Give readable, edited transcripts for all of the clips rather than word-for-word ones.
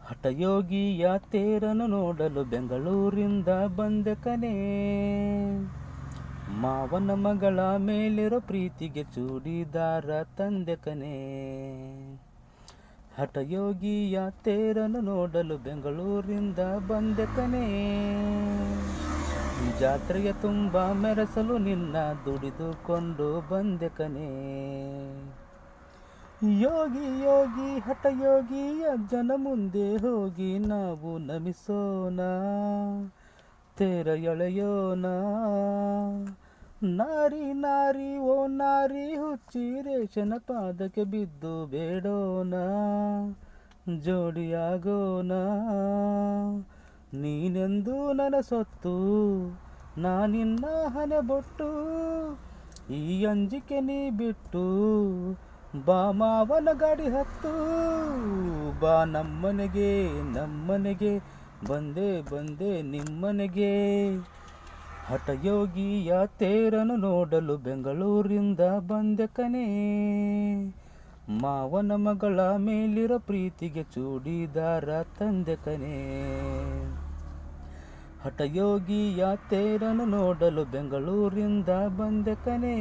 ಹಠಯೋಗಿಯ ತೇರನ್ನು ನೋಡಲು ಬೆಂಗಳೂರಿಂದ ಬಂದೆ ಕಣೆ. ಮಾವನ ಮಗಳ ಮೇಲಿರೋ ಪ್ರೀತಿಗೆ ಚೂಡಿದಾರ ತಂದೆ ಕಣೆ. ಹಠಯೋಗಿಯ ತೇರನ್ನು ನೋಡಲು ಬೆಂಗಳೂರಿಂದ ಬಂದೆ ಕಣೆ. ಜಾತ್ರೆಯ ತುಂಬ ಮೆರೆಸಲು ನಿನ್ನ ದುಡಿದುಕೊಂಡು ಬಂದೆ ಕಣೆ. ಯೋಗಿ ಯೋಗಿ ಹಠಯೋಗಿ ಅಜ್ಜನ ಮುಂದೆ ಹೋಗಿ ನಾವು ನಮಿಸೋಣ, ತೇರ ಎಳೆಯೋಣ. ನಾರಿ ನಾರಿ ಓ ನಾರಿ ಹುಚ್ಚಿ ರೇಷನ ಪಾದಕ್ಕೆ ಬಿದ್ದು ಬೇಡೋಣ, ಜೋಡಿಯಾಗೋಣ. ನೀನೆಂದು ನನ್ನ ಸೊತ್ತು, ನಾನಿನ್ನ ಹಣೆ ಬೊಟ್ಟು, ಈ ಅಂಜಿಕೆ ನೀ ಬಿಟ್ಟು ಬಾ ಮಾವನ ಗಾಡಿ ಹತ್ತು. ಬಾ ನಮ್ಮನೆಗೆ ನಮ್ಮನೆಗೆ ಬಂದೆ ಬಂದೆ ನಿಮ್ಮನೆಗೆ. ಹಠಯೋಗಿಯ ತೇರನ್ನು ನೋಡಲು ಬೆಂಗಳೂರಿಂದ ಬಂದೆ ಕಣೆ. ಮಾವನ ಮಗಳ ಮೇಲಿರೋ ಪ್ರೀತಿಗೆ ಚೂಡಿದಾರ ತಂದೆ ಕಣೆ. ಹಠಯೋಗಿಯ ತೇರನ್ನು ನೋಡಲು ಬೆಂಗಳೂರಿಂದ ಬಂದೆ ಕಣೆ.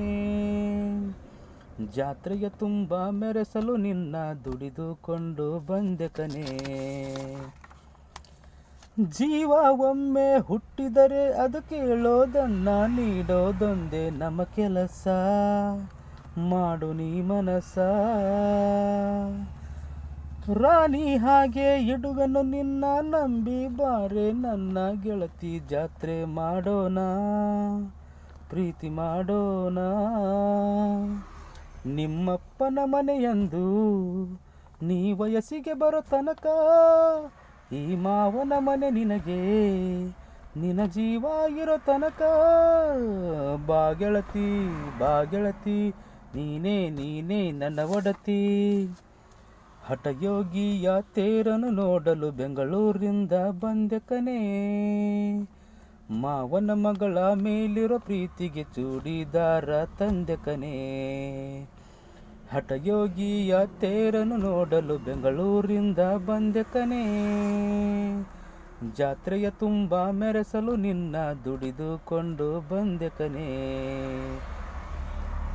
ಜಾತ್ರೆಯ ತುಂಬ ಮೆರೆಸಲು ನಿನ್ನ ದುಡಿದುಕೊಂಡು ಬಂದೆ ಕಣೆ. ಜೀವ ಒಮ್ಮೆ ಹುಟ್ಟಿದರೆ ಅದು ಕೇಳೋದನ್ನ ನೀಡೋದೊಂದೇ ನಮ್ಮ ಕೆಲಸ. ಮಾಡು ನೀ ಮನಸ, ರಾಣಿ ಹಾಗೆ ಇಡುವೆನು ನಿನ್ನ ನಂಬಿ ಬಾರೆ ನನ್ನ ಗೆಳತಿ. ಜಾತ್ರೆ ಮಾಡೋಣ, ಪ್ರೀತಿ ಮಾಡೋಣ. ನಿಮ್ಮಪ್ಪನ ಮನೆಯಂದು ನೀ ವಯಸ್ಸಿಗೆ ಬರೋ ತನಕ ಈ ಮಾವನ ಮನೆ ನಿನಗೆ, ನಿನ್ನ ಜೀವ ಇರೋ ತನಕ. ಬಾಗೆಳತಿ ಬಾಗೆಳತಿ ನೀನೇ ನೀನೇ ನನ್ನ ಒಡತಿ. ಹಠಯೋಗಿಯ ತೇರನ್ನು ನೋಡಲು ಬೆಂಗಳೂರಿಂದ ಬಂದೆ ಕಣೆ. ಮಾವನ ಮಗಳ ಮೇಲಿರೋ ಪ್ರೀತಿಗೆ ಚೂಡಿದಾರ ತಂದೆ ಕಣೆ. ಹಠಯೋಗಿಯ ತೇರನ್ನು ನೋಡಲು ಬೆಂಗಳೂರಿಂದ ಬಂದೆ ಕಣೆ. ಜಾತ್ರೆಯ ತುಂಬ ಮೆರೆಸಲು ನಿನ್ನ ದುಡಿದುಕೊಂಡು ಬಂದೆ ಕಣೆ.